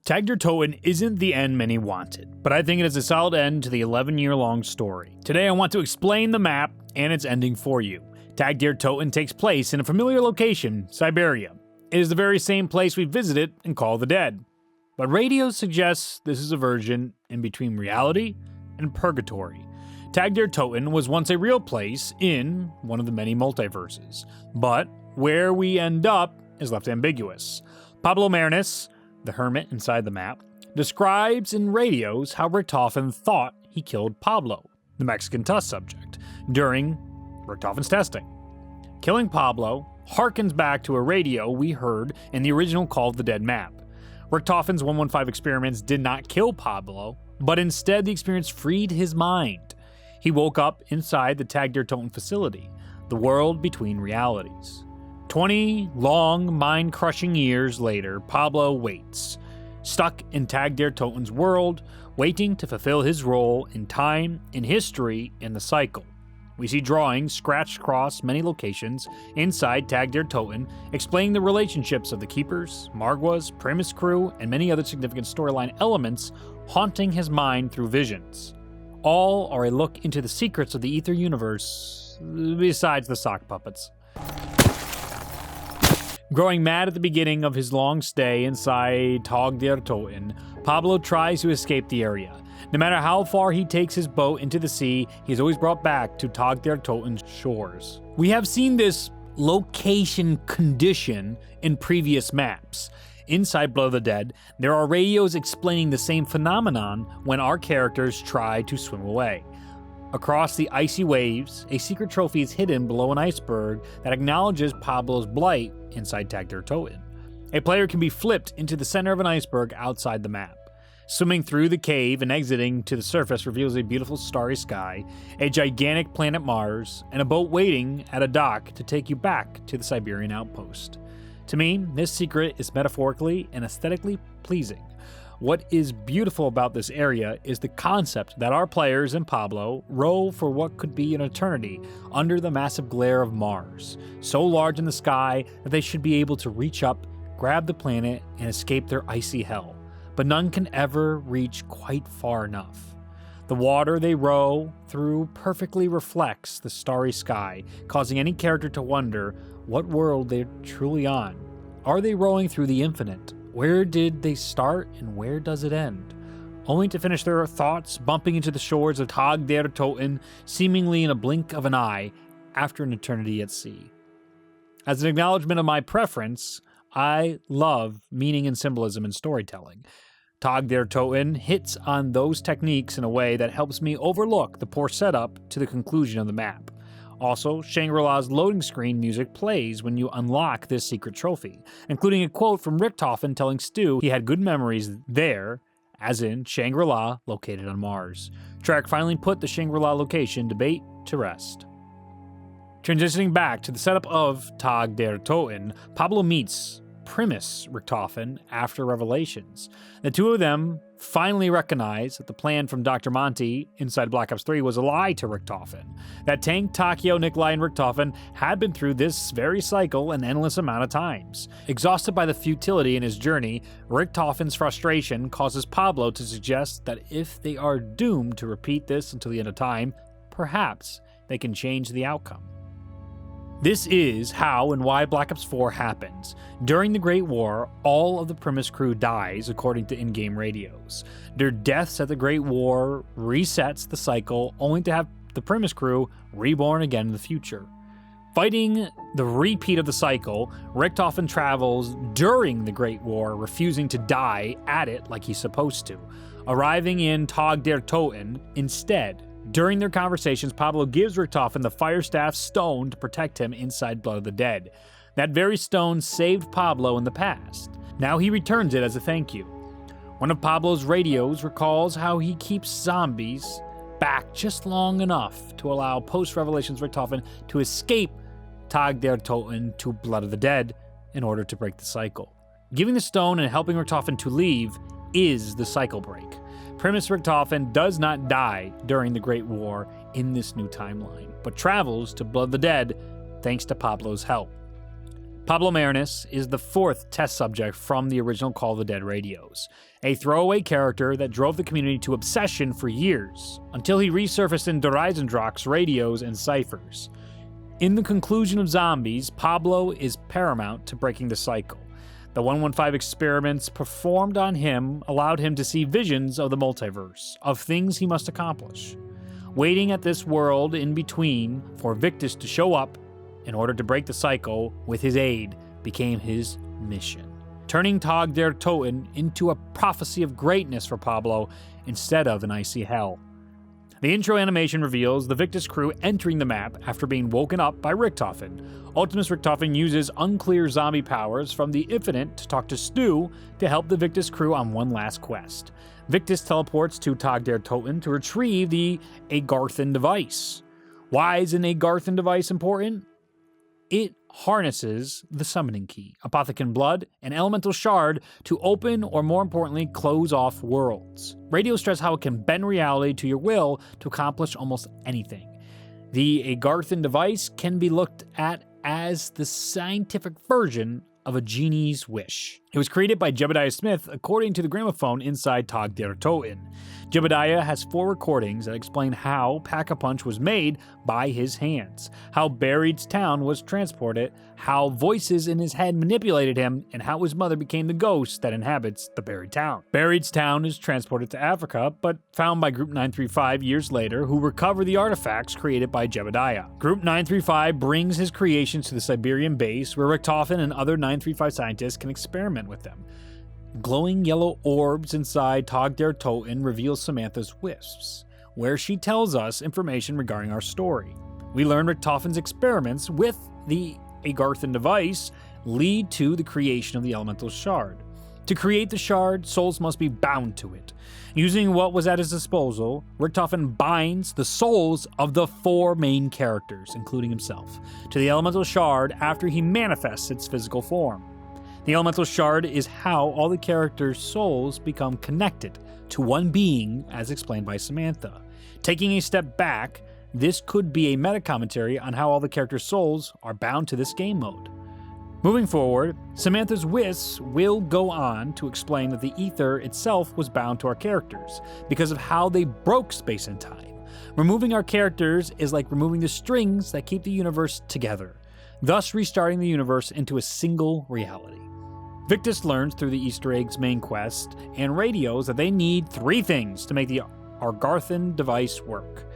Tag Der Toten isn't the end many wanted, but I think it is a solid end to the 11-year-long story. Today I want to explain the map and its ending for you. Tag Der Toten takes place in a familiar location, Siberia. It is the very same place we visited in Call of the Dead. But radio suggests this is a version in between reality and purgatory. Tag Der Toten was once a real place in one of the many multiverses, but where we end up is left ambiguous. Pablo Marinus, the hermit inside the map, describes in radios how Richtofen thought he killed Pablo, the Mexican test subject, during Richtofen's testing. Killing Pablo harkens back to a radio we heard in the original Call of the Dead map. Richtofen's 115 experiments did not kill Pablo, but instead the experience freed his mind. He woke up inside the Tag Der Toten facility, the world between realities. 20 long, mind-crushing years later, Pablo waits, stuck in Tag Der Toten's world, waiting to fulfill his role in time, in history, in the cycle. We see drawings scratched across many locations inside Tag Der Toten, explaining the relationships of the Keepers, Margwas, Primis crew, and many other significant storyline elements haunting his mind through visions. All are a look into the secrets of the Aether universe, besides the sock puppets. Growing mad at the beginning of his long stay inside Tag Der Toten, Pablo tries to escape the area. No matter how far he takes his boat into the sea, he is always brought back to Tag Der Toten's shores. We have seen this location condition in previous maps. Inside Blood of the Dead, there are radios explaining the same phenomenon when our characters try to swim away. Across the icy waves, a secret trophy is hidden below an iceberg that acknowledges Pablo's blight inside Tag Der Toten. A player can be flipped into the center of an iceberg outside the map. Swimming through the cave and exiting to the surface reveals a beautiful starry sky, a gigantic planet Mars, and a boat waiting at a dock to take you back to the Siberian outpost. To me, this secret is metaphorically and aesthetically pleasing. What is beautiful about this area is the concept that our players and Pablo row for what could be an eternity under the massive glare of Mars, so large in the sky that they should be able to reach up, grab the planet, and escape their icy hell. But none can ever reach quite far enough. The water they row through perfectly reflects the starry sky, causing any character to wonder what world they're truly on. Are they rowing through the infinite? Where did they start and where does it end? Only to finish their thoughts bumping into the shores of Tag Der Toten, seemingly in a blink of an eye, after an eternity at sea. As an acknowledgement of my preference, I love meaning and symbolism in storytelling. Tag Der Toten hits on those techniques in a way that helps me overlook the poor setup to the conclusion of the map. Also, Shangri-La's loading screen music plays when you unlock this secret trophy, including a quote from Richtofen telling Stu he had good memories there, as in Shangri-La located on Mars. Trek finally put the Shangri-La location debate to rest. Transitioning back to the setup of Tag Der Toten, Pablo meets Primis Richtofen after Revelations. The two of them finally recognize that the plan from Dr. Monty inside Black Ops 3 was a lie to Richtofen. That Tank, Takeo, Nikolai, and Richtofen had been through this very cycle an endless amount of times. Exhausted by the futility in his journey, Richtofen's frustration causes Pablo to suggest that if they are doomed to repeat this until the end of time, perhaps they can change the outcome. This is how and why Black Ops 4 happens. During the Great War, all of the Primis crew dies according to in-game radios. Their deaths at the Great War resets the cycle, only to have the Primis crew reborn again in the future. Fighting the repeat of the cycle, Richtofen travels during the Great War, refusing to die at it like he's supposed to, arriving in Tag Der Toten instead. During their conversations, Pablo gives Richtofen the Firestaff stone to protect him inside Blood of the Dead. That very stone saved Pablo in the past. Now he returns it as a thank you. One of Pablo's radios recalls how he keeps zombies back just long enough to allow post-Revelations Richtofen to escape Tag Der Toten to Blood of the Dead in order to break the cycle. Giving the stone and helping Richtofen to leave is the cycle break. Primis Richtofen does not die during the Great War in this new timeline, but travels to Blood of the Dead thanks to Pablo's help. Pablo Marinus is the fourth test subject from the original Call of the Dead radios, a throwaway character that drove the community to obsession for years, until he resurfaced in Dreisendrach's radios and ciphers. In the conclusion of Zombies, Pablo is paramount to breaking the cycle. The 115 experiments performed on him allowed him to see visions of the multiverse, of things he must accomplish. Waiting at this world in between for Victis to show up in order to break the cycle with his aid became his mission, turning Tag Der Toten into a prophecy of greatness for Pablo instead of an icy hell. The intro animation reveals the Victis crew entering the map after being woken up by Richtofen. Ultimis Richtofen uses unclear zombie powers from the Infinite to talk to Stu to help the Victis crew on one last quest. Victis teleports to Tag Der Toten to retrieve the Argathan device. Why is an Argathan device important? It harnesses the summoning key, Apothicon Blood, an elemental shard to open or, more importantly, close off worlds. Radio stress how it can bend reality to your will to accomplish almost anything. The Argathan device can be looked at as the scientific version of a genie's wish. It was created by Jebediah Smith according to the gramophone inside Tag Der Toten. Jebediah has 4 recordings that explain how Pack-a-Punch was made by his hands, how Buried's town was transported, how voices in his head manipulated him, and how his mother became the ghost that inhabits the buried town. Buried's town is transported to Africa, but found by Group 935 years later, who recover the artifacts created by Jebediah. Group 935 brings his creations to the Siberian base, where Richtofen and other 935 scientists can experiment with them. Glowing yellow orbs inside Tag Der Toten reveal Samantha's wisps, where she tells us information regarding our story. We learn Richtofen's experiments with the Argathan device lead to the creation of the elemental shard. To create the shard, souls must be bound to it. Using what was at his disposal, Richtofen binds the souls of the 4 main characters, including himself, to the elemental shard after he manifests its physical form. The elemental shard is how all the characters' souls become connected to one being, as explained by Samantha. Taking a step back, this could be a meta-commentary on how all the characters' souls are bound to this game mode. Moving forward, Samantha's wisps will go on to explain that the aether itself was bound to our characters because of how they broke space and time. Removing our characters is like removing the strings that keep the universe together, thus restarting the universe into a single reality. Victis learns through the Easter eggs main quest and radios that they need 3 things to make the Argathan device work: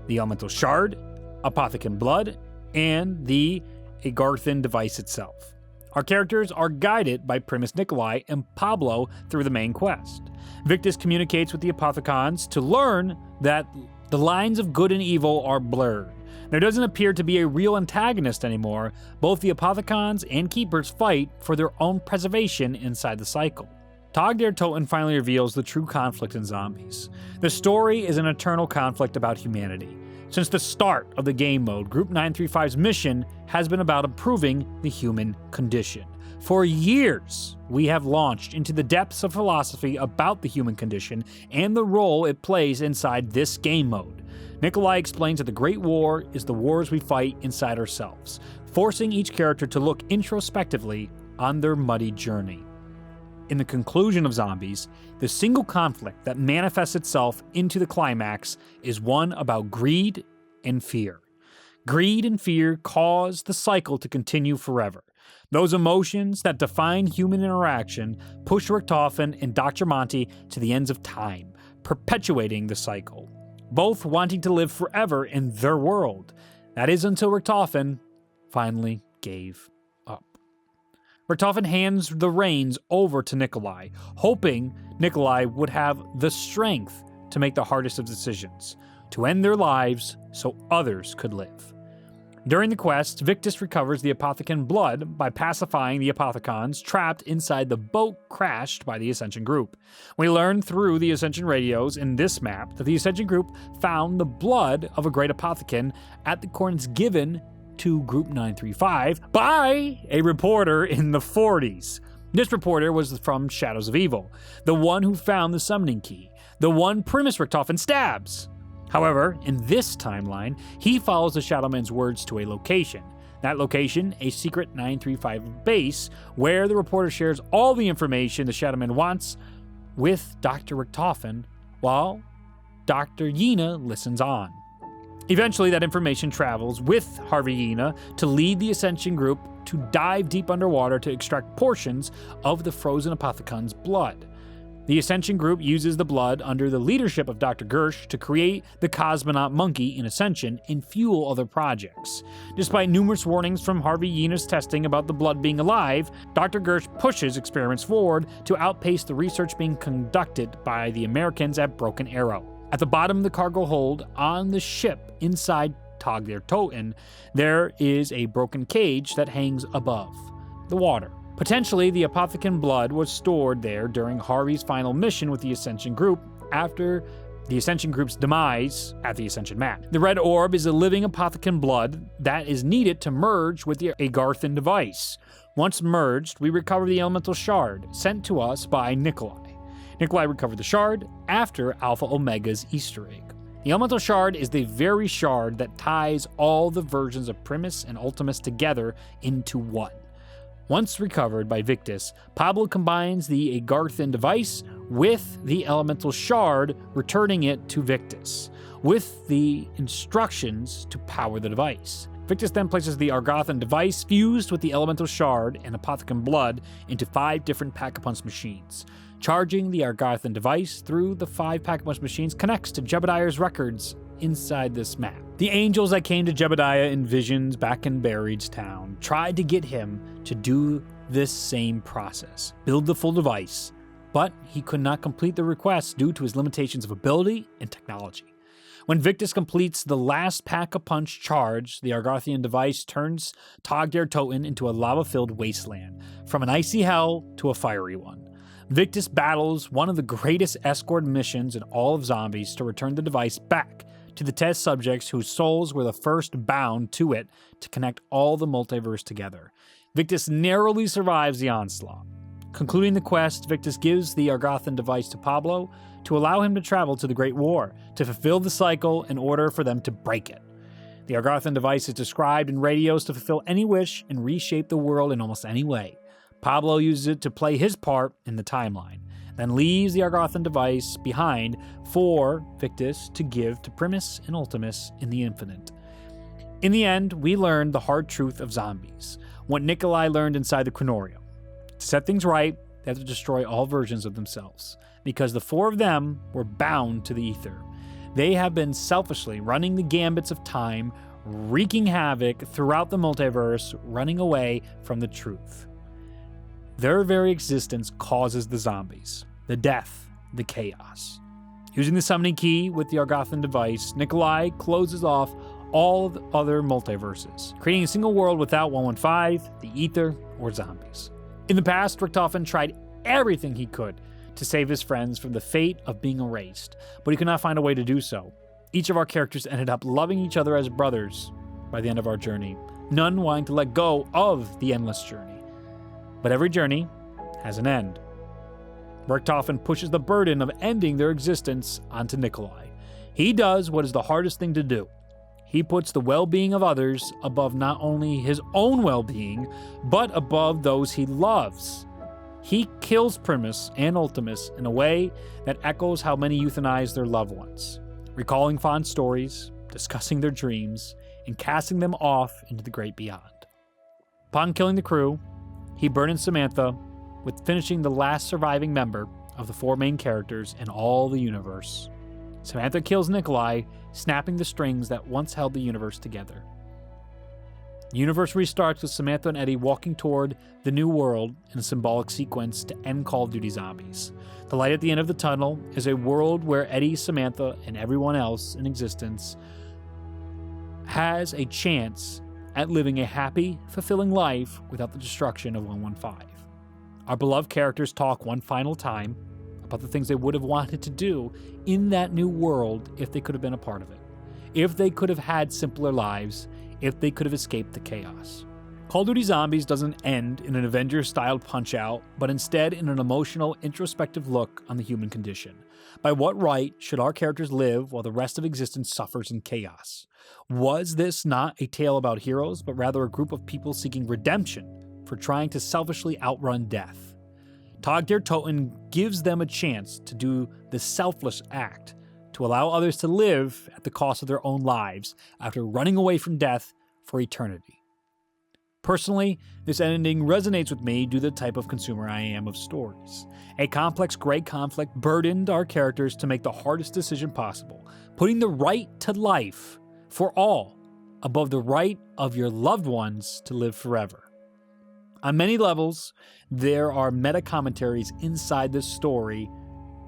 the elemental shard, Apothicon Blood, and the Argathan device itself. Our characters are guided by Primis Nikolai and Pablo through the main quest. Victis communicates with the Apothicons to learn that the lines of good and evil are blurred. There doesn't appear to be a real antagonist anymore. Both the Apothicons and Keepers fight for their own preservation inside the cycle. Tag Der Toten finally reveals the true conflict in Zombies. The story is an eternal conflict about humanity. Since the start of the game mode, Group 935's mission has been about improving the human condition. For years, we have launched into the depths of philosophy about the human condition and the role it plays inside this game mode. Nikolai explains that the Great War is the wars we fight inside ourselves, forcing each character to look introspectively on their muddy journey. In the conclusion of Zombies, the single conflict that manifests itself into the climax is one about greed and fear. Greed and fear cause the cycle to continue forever. Those emotions that define human interaction push Richtofen and Dr. Monty to the ends of time, perpetuating the cycle, both wanting to live forever in their world. That is until Richtofen finally gave up. Richtofen hands the reins over to Nikolai, hoping Nikolai would have the strength to make the hardest of decisions, to end their lives so others could live. During the quest, Victis recovers the Apothicon Blood by pacifying the Apothicons trapped inside the boat crashed by the Ascension Group. We learn through the Ascension radios in this map that the Ascension Group found the blood of a great Apothicon at the coordinates given to Group 935 by a reporter in the 40s. This reporter was from Shadows of Evil, the one who found the summoning key, the one Primis Richtofen stabs. However, in this timeline, he follows the Shadowman's words to a location, That location, a secret 935 base, where the reporter shares all the information the Shadowman wants with Dr. Richtofen, while Dr. Yena listens on. Eventually, that information travels with Harvey Yena to lead the Ascension group to dive deep underwater to extract portions of the frozen Apothicons' blood. The Ascension group uses the blood under the leadership of Dr. Gersh to create the cosmonaut monkey in Ascension and fuel other projects. Despite numerous warnings from Harvey Yena's testing about the blood being alive, Dr. Gersh pushes experiments forward to outpace the research being conducted by the Americans at Broken Arrow. At the bottom of the cargo hold on the ship inside Tag Der Toten, there is a broken cage that hangs above the water. Potentially, the Apothicon Blood was stored there during Harvey's final mission with the Ascension Group after the Ascension Group's demise at the Ascension map. The red orb is a living Apothicon Blood that is needed to merge with the Argathan device. Once merged, we recover the elemental shard sent to us by Nikolai. Nikolai recovered the shard after Alpha Omega's Easter egg. The elemental shard is the very shard that ties all the versions of Primis and Ultimis together into one. Once recovered by Victis, Pablo combines the Argathan device with the elemental shard, returning it to Victis, with the instructions to power the device. Victis then places the Argathan device fused with the elemental shard and Apothicon Blood into 5 different Pack-a-Punch machines. Charging the Argathan device through the 5 Pack-a-Punch machines connects to Jebediah's records inside this map. The angels that came to Jebediah in visions back in Buried's town tried to get him to do this same process, build the full device, but he could not complete the request due to his limitations of ability and technology. When Victis completes the last Pack-a-Punch charge, the Argathian device turns Tag Der Toten into a lava-filled wasteland, from an icy hell to a fiery one. Victis battles one of the greatest escort missions in all of zombies to return the device back to the test subjects whose souls were the first bound to it to connect all the multiverse together. Victis narrowly survives the onslaught. Concluding the quest, Victis gives the Argathan device to Pablo to allow him to travel to the Great War, to fulfill the cycle in order for them to break it. The Argathan device is described in radios to fulfill any wish and reshape the world in almost any way. Pablo uses it to play his part in the timeline, then leaves the Argathan device behind for Victis to give to Primis and Ultimis in the infinite. In the end, we learn the hard truth of zombies, what Nikolai learned inside the Chronorium. To set things right, they have to destroy all versions of themselves, because the 4 of them were bound to the aether. They have been selfishly running the gambits of time, wreaking havoc throughout the multiverse, running away from the truth. Their very existence causes the zombies, the death, the chaos. Using the summoning key with the Argathan device, Nikolai closes off all the other multiverses, creating a single world without 115, the aether, or zombies. In the past, Richtofen tried everything he could to save his friends from the fate of being erased, but he could not find a way to do so. Each of our characters ended up loving each other as brothers by the end of our journey, none wanting to let go of the endless journey. But every journey has an end. Richtofen pushes the burden of ending their existence onto Nikolai. He does what is the hardest thing to do. He puts the well-being of others above not only his own well-being, but above those he loves. He kills Primis and Ultimis in a way that echoes how many euthanize their loved ones, recalling fond stories, discussing their dreams, and casting them off into the great beyond. Upon killing the crew, he burdens Samantha with finishing the last surviving member of the 4 main characters in all the universe. Samantha kills Nikolai, snapping the strings that once held the universe together. The universe restarts with Samantha and Eddie walking toward the new world in a symbolic sequence to end Call of Duty Zombies. The light at the end of the tunnel is a world where Eddie, Samantha, and everyone else in existence has a chance at living a happy, fulfilling life without the destruction of 115. Our beloved characters talk one final time about the things they would have wanted to do in that new world if they could have been a part of it, if they could have had simpler lives, if they could have escaped the chaos. Call of Duty Zombies doesn't end in an Avengers-styled punch-out, but instead in an emotional, introspective look on the human condition. By what right should our characters live while the rest of existence suffers in chaos? Was this not a tale about heroes, but rather a group of people seeking redemption for trying to selfishly outrun death? Tag Der Toten gives them a chance to do the selfless act, to allow others to live at the cost of their own lives after running away from death for eternity. Personally, this ending resonates with me due to the type of consumer I am of stories. A complex gray conflict burdened our characters to make the hardest decision possible, putting the right to life for all above the right of your loved ones to live forever. On many levels, there are meta-commentaries inside this story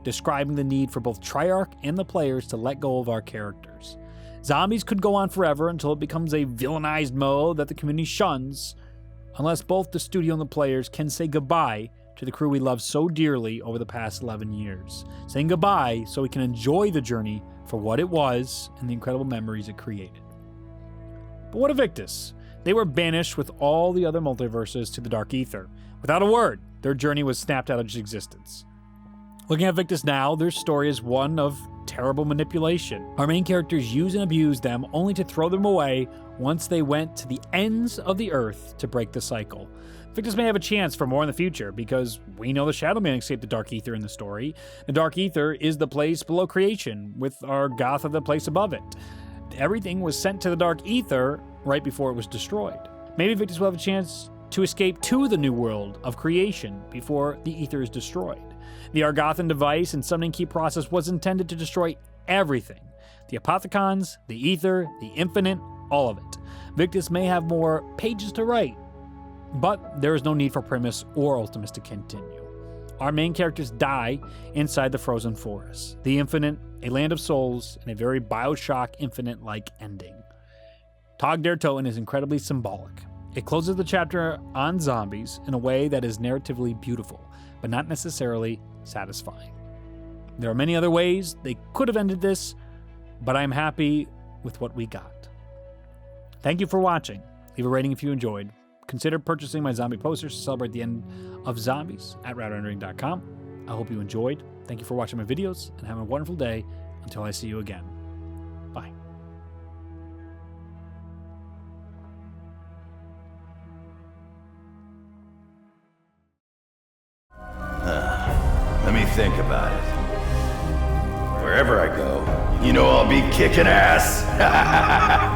describing the need for both Treyarch and the players to let go of our characters. Zombies could go on forever until it becomes a villainized mode that the community shuns, unless both the studio and the players can say goodbye to the crew we loved so dearly over the past 11 years. Saying goodbye so we can enjoy the journey for what it was and the incredible memories it created. But what of Victis? They were banished with all the other multiverses to the Dark Aether. Without a word, their journey was snapped out of existence. Looking at Victis now, their story is one of terrible manipulation. Our main characters use and abuse them only to throw them away once they went to the ends of the earth to break the cycle. Victis may have a chance for more in the future because we know the Shadowman escaped the Dark Aether in the story. The Dark Aether is the place below creation, with Argathan the place above it. Everything was sent to the Dark Aether right before it was destroyed. Maybe Victis will have a chance to escape to the new world of creation before the Aether is destroyed. The Argathan device and summoning key process was intended to destroy everything. The Apothicons, the Aether, the Infinite, all of it. Victis may have more pages to write, but there is no need for Primis or Ultimis to continue. Our main characters die inside the frozen forest. The Infinite, a land of souls, and a very Bioshock Infinite-like ending. Tag Der Toten is incredibly symbolic. It closes the chapter on zombies in a way that is narratively beautiful, but not necessarily satisfying. There are many other ways they could have ended this, but I'm happy with what we got. Thank you for watching. Leave a rating if you enjoyed. Consider purchasing my zombie posters to celebrate the end of zombies at routerendering.com. I hope you enjoyed. Thank you for watching my videos, and have a wonderful day until I see you again. Bye. Let me think about it. Wherever I go, you know I'll be kicking ass.